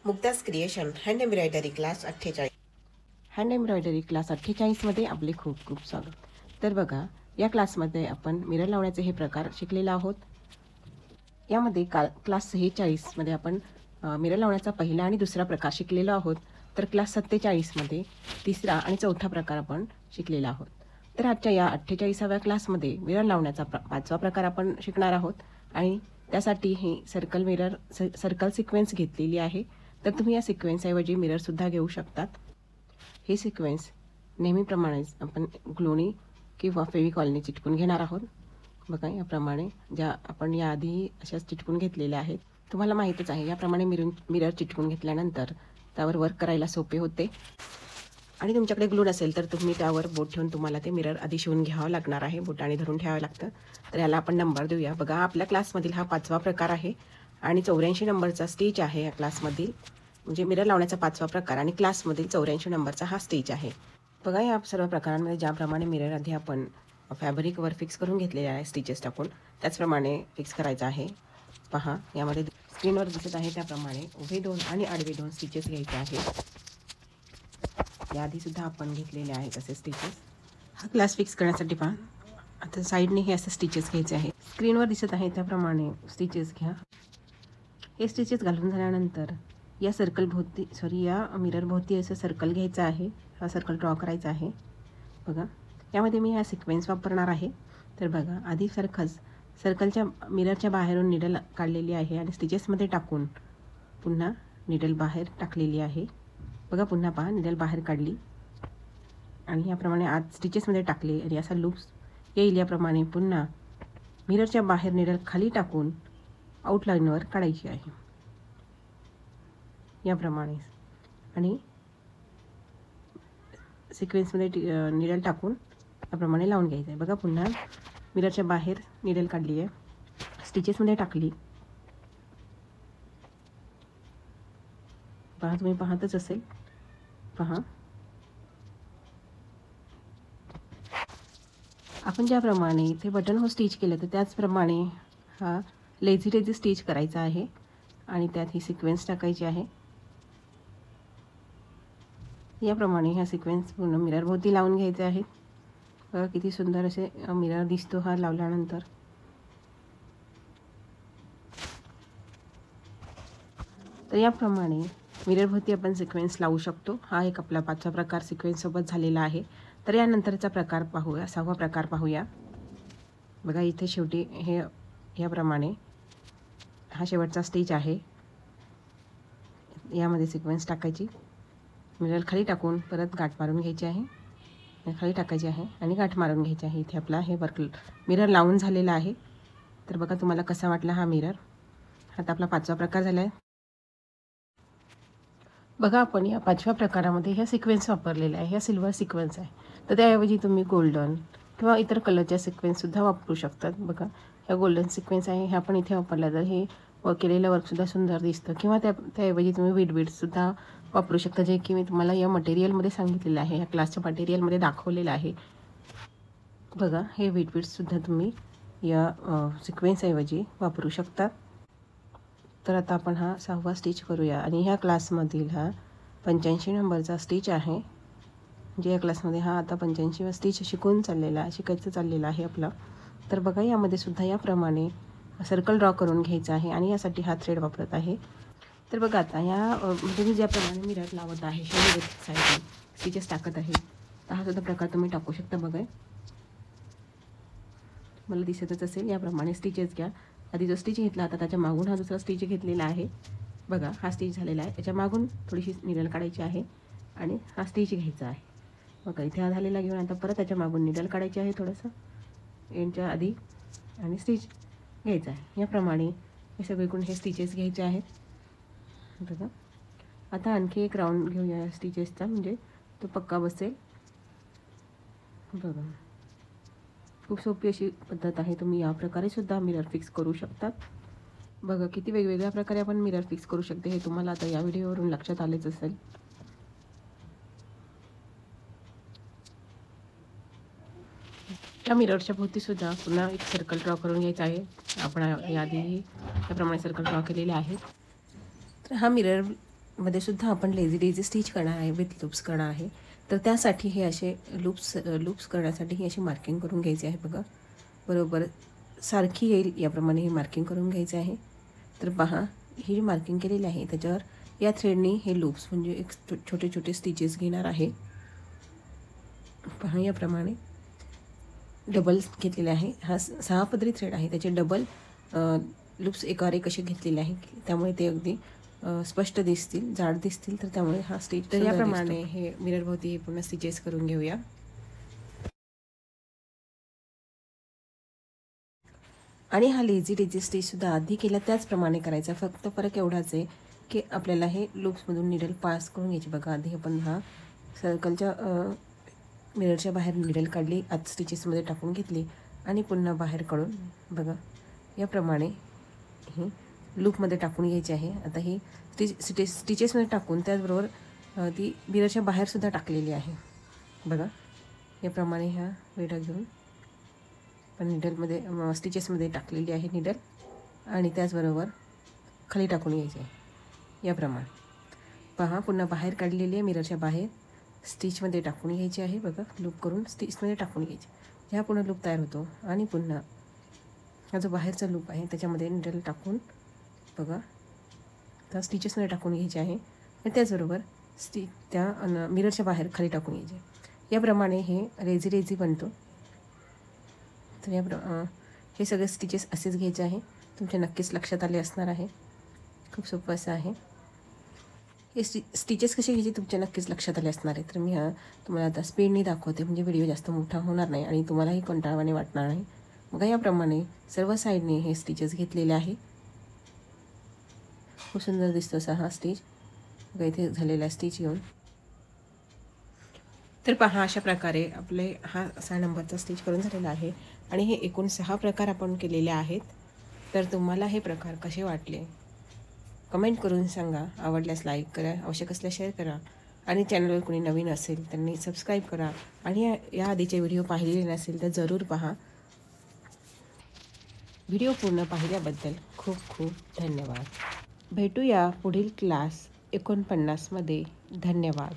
मुक्ताज creation hand embroidery class 48. Hand embroidery class 48मध्ये आपले खूप खूप स्वागत. तर बघा, या क्लासमध्ये आपण मिरर लावण्याचे हे प्रकार शिकलेलो आहोत. यामध्ये क्लास 46मध्ये आपण मिरर लावण्याचा पहिला आणि दुसरा प्रकार शिकलेलो आहोत. तर क्लास 47मध्ये तिसरा आणि चौथा प्रकार आपण शिकलेला आहोत. तर आजच्या या 48व्या क्लासमध्ये मिरर लावण्याचा पाचवा प्रकार आपण शिकणार आहोत आणि त्यासाठी ही सर्कल सिक्वेन्स घेतलेली आहे. तर तुम्ही या सिक्वेन्सऐवजी मिररसुद्धा घेऊ शकतात. हे सिक्वेन्स नेहमीप्रमाणेच आपण ग्लोनी किंवा फेविकॉलने चिटकून घेणार आहोत. बघा, याप्रमाणे ज्या आपण याआधी अशाच चिटकून घेतलेल्या आहेत. तुम्हाला माहीतच आहे, याप्रमाणे मिरर चिटकून घेतल्यानंतर त्यावर वर्क करायला सोपे होते. आणि तुमच्याकडे ग्लू नसेल तर तुम्ही त्यावर बोट ठेवून तुम्हाला ते मिरर आधी शिवून घ्यावं लागणार आहे. बोटाने धरून ठेवावं लागतं. तर याला आपण नंबर देऊया. बघा, आपल्या क्लासमधील हा पाचवा प्रकार आहे आणि 84 नंबरचा स्टेज आहे या क्लासमधील. म्हणजे मिरर लावण्याचा पाचवा प्रकार आणि क्लासमधील 84 नंबरचा हा स्टेज आहे. बघा, या सर्व प्रकारांमध्ये ज्याप्रमाणे मिरर आधी आपण फॅब्रिकवर फिक्स करून घेतलेले आहे स्टिचेस टाकून, त्याचप्रमाणे फिक्स करायचं आहे. पहा, यामध्ये स्क्रीनवर दिसत आहे त्याप्रमाणे उभे 2 आणि आडवे 2 स्टिचेस घ्यायचे आहेत. याआधीसुद्धा आपण घेतलेले आहेत असे स्टिचेस. हा क्लास फिक्स करण्यासाठी पहा, आता साईडने हे असे स्टिचेस घ्यायचे आहे. स्क्रीनवर दिसत आहे त्याप्रमाणे स्टिचेस घ्या. हे स्टिचेस घालून झाल्यानंतर या या मिरर भोवती असं सर्कल घ्यायचं आहे. हा सर्कल ड्रॉ करायचा आहे. बघा, यामध्ये मी हा सिक्वेन्स वापरणार आहे. तर बघा, आधी सर्कलच्या मिररच्या बाहेरून निडल काढलेली आहे आणि स्टिचेसमध्ये टाकून पुन्हा निडल बाहेर टाकलेली आहे. बघा, पुन्हा पहा, निडल बाहेर काढली आणि याप्रमाणे आत स्टिचेसमध्ये टाकले आणि असा लूप्स येईल. याप्रमाणे पुन्हा मिररच्या बाहेर निडल खाली टाकून आउटलाईनवर काढायची आहे याप्रमाणे आणि सिक्वेन्समध्ये निडल टाकून याप्रमाणे लावून घ्यायचं आहे. बघा, पुन्हा मिररच्या बाहेर निडल काढली आहे, स्टिचेसमध्ये टाकली. पहा, तुम्ही पाहतच असेल. पहा, आपण ज्याप्रमाणे इथे बटन हो स्टिच केलं तर त्याचप्रमाणे हा लेझी स्टिच करायचा आहे आणि त्यात ही सिक्वेन्स टाकायची आहे. याप्रमाणे ह्या सिक्वेन्स पूर्ण मिरर भोवती लावून घ्यायचे आहेत. बघा, किती सुंदर असे मिरर दिसतो हा लावल्यानंतर. तर याप्रमाणे मिरर भोवती आपण सिक्वेन्स लावू शकतो. हा एक आपला पाचवा प्रकार सिक्वेन्ससोबत झालेला आहे. तर यानंतरचा प्रकार पाहूया, 6वा प्रकार पाहूया. बघा, इथे शेवटी हे याप्रमाणे हा शेवटचा स्टिच आहे. यामध्ये सिक्वेन्स टाकायची, मिरर खाली टाकून परत गाठ मारून घ्यायची आहे, खाली टाकायची आहे आणि गाठ मारून घ्यायची आहे. इथे आपला हे मिरर लावून झालेला आहे. तर बघा, तुम्हाला कसा वाटला हा मिरर. आता आपला पाचवा प्रकार झाला आहे. बघा, आपण या पाचव्या प्रकारामध्ये ह्या सिक्वेन्स वापरलेल्या आहे. ह्या सिल्वर सिक्वेन्स आहे. तर त्याऐवजी तुम्ही गोल्डन किंवा इतर कलरच्या सिक्वेन्ससुद्धा वापरू शकतात. बघा, ह्या गोल्डन सिक्वेन्स आहे, ह्या पण इथे वापरल्या तर हे केलेलं वर्कसुद्धा सुंदर दिसतं. किंवा त्याऐवजी तुम्ही बीड्ससुद्धा वापरू शकता, जे की मी तुम्हाला या मटेरियलमध्ये सांगितलेलं आहे, या क्लासच्या मटेरियलमध्ये दाखवलेलं आहे. बघा, हे बीड्ससुद्धा तुम्ही या सिक्वेन्सऐवजी वापरू शकता. तर आता आपण हा 6वा स्टिच करूया आणि ह्या क्लासमधील हा 85 नंबरचा स्टिच आहे. जे या क्लासमध्ये हा आता 85वा स्टिच शिकायचं चाललेला आहे आपला. तर बघा, यामध्ये सुद्धा याप्रमाणे सर्कल ड्रॉ करून घ्यायचा आहे आणि यासाठी हा थ्रेड वापरत आहे. तर बघा, आता म्हणजे मी ज्याप्रमाणे मिरर लावत आहे, साईडने स्टिचेस टाकत आहे, तर हा सुद्धा प्रकार तुम्ही टाकू शकता. बघा, मला दिसतच असेल. याप्रमाणे स्टिचेस घ्या. आधी जो स्टिच घेतला आता त्याच्या मागून हा दुसरा स्टिच घेतलेला आहे. बघा, हा स्टिच झालेला आहे. त्याच्या मागून थोडीशी निडल काढायची आहे आणि हा स्टिच घ्यायचा आहे. बघा, इथे हा झालेला घेऊन आता परत त्याच्या मागून निडल काढायची आहे थोडंसं एंडच्या आधी आणि स्टिच घ्यायचा आहे. याप्रमाणे हे सगळीकडून हे स्टिचेस घ्यायचे आहेत. बघा, आता आणखी एक राऊंड घेऊया या स्टिचेसचा, म्हणजे तो पक्का बसेल. बघा, खूप सोपी अशी पद्धत आहे. तुम्ही या प्रकारे सुद्धा मिरर फिक्स करू शकतात. बघा, किती वेगवेगळ्या प्रकारे आपण मिरर फिक्स करू शकते हे तुम्हाला आता या व्हिडिओवरून लक्षात आलेच असेल. या मिररच्या भोवतीसुद्धा पुन्हा एक सर्कल ड्रॉ करून घ्यायचा आहे. आपण याआधी त्याप्रमाणे सर्कल ड्रॉ केलेले आहेत. तर हा मिरर मध्ये सुद्धा आपण लेझी डेझी स्टिच करणार आहे, विथ लूप्स करणार आहे. तर त्यासाठी हे असे लूप्स करण्यासाठी ही अशी मार्किंग करून घ्यायची आहे. बघा बरोबर सारखी येईल याप्रमाणे ही मार्किंग करून घ्यायची आहे. तर पहा ही जी मार्किंग केलेली आहे त्याच्यावर या थ्रेडनी हे लूप्स म्हणजे एक छोटे छोटे स्टिचेस घेणार आहे. पहा याप्रमाणे डबल घेतलेले आहे. हा 6 पदरी थ्रेड आहे, त्याचे डबल लूप्स एकावर एक असे घेतलेले आहे, त्यामुळे ते अगदी स्पष्ट दिसतील, जाड दिसतील. तर त्यामुळे हा स्टिच तर याप्रमाणे हे मिरर भोवती हे पूर्ण स्टिचेस करून घेऊया. आणि हा लेझी डेझी स्टिचसुद्धा आधी केला त्याचप्रमाणे करायचा, फक्त फरक एवढाच आहे की आपल्याला हे लूप्समधून निडल पास करून घ्यायची. बघा आधी आपण हा सर्कलच्या मिररच्या बाहेर निडल काढली, आत स्टिचेसमध्ये टाकून घेतली आणि पुन्हा बाहेर काढून बघा याप्रमाणे ही लूपमध्ये टाकून घ्यायची आहे. आता ही स्टिचेसमध्ये टाकून त्याचबरोबर ती मिररच्या बाहेरसुद्धा टाकलेली आहे. बघा याप्रमाणे ह्या वेढा घेऊन पण निडलमध्ये स्टिचेसमध्ये टाकलेली आहे निडल आणि त्याचबरोबर खाली टाकून घ्यायची आहे याप्रमाणे. पहा पुन्हा बाहेर काढलेली आहे, मिररच्या बाहेर स्टिचमध्ये टाकून घ्यायची आहे. बघा लूप करून स्टिचमध्ये टाकून घ्यायची, ह्या पुन्हा लूप तयार होतो. आणि पुन्हा हा जो बाहेरचा लूप आहे त्याच्यामध्ये निडल टाकून बघा त्या स्टिचेसमध्ये टाकून घ्यायचे आहे आणि त्याचबरोबर त्या मिररच्या बाहेर खाली टाकून घ्यायचे. याप्रमाणे हे लेझी डेझी बनतो. तर हे सगळे स्टिचेस असेच घ्यायचे आहे. तुमच्या नक्कीच लक्षात आले असणार आहे, खूप सोपं असं आहे. हे स्टिचेस कसे घ्यायचे तुमच्या नक्कीच लक्षात आले असणार आहे. तर मी तुम्हाला आता स्पीडने दाखवते, म्हणजे व्हिडिओ जास्त मोठा होणार नाही आणि तुम्हालाही कंटाळवाणे वाटणार नाही. बघा याप्रमाणे सर्व साईडने हे स्टिचेस घेतलेले आहे. खूप सुंदर दिसतो असा हा स्टिच. बघा इथे झालेला स्टिच येऊन. तर पहा अशा प्रकारे आपले हा 6 नंबरचा स्टिच करून झालेला आहे आणि हे एकूण 6 प्रकार आपण केलेले आहेत. तर तुम्हाला हे प्रकार कसे वाटले कमेंट करून सांगा. आवडल्यास लाईक करा, आवश्यक असल्यास शेअर करा आणि चॅनलवर कोणी नवीन असेल त्यांनी सबस्क्राईब करा आणि या आधीचे व्हिडिओ पाहिलेले नसेल तर जरूर पहा. व्हिडिओ पूर्ण पाहिल्याबद्दल खूप खूप धन्यवाद. भेटूया पुढील क्लास 49 मध्ये. धन्यवाद.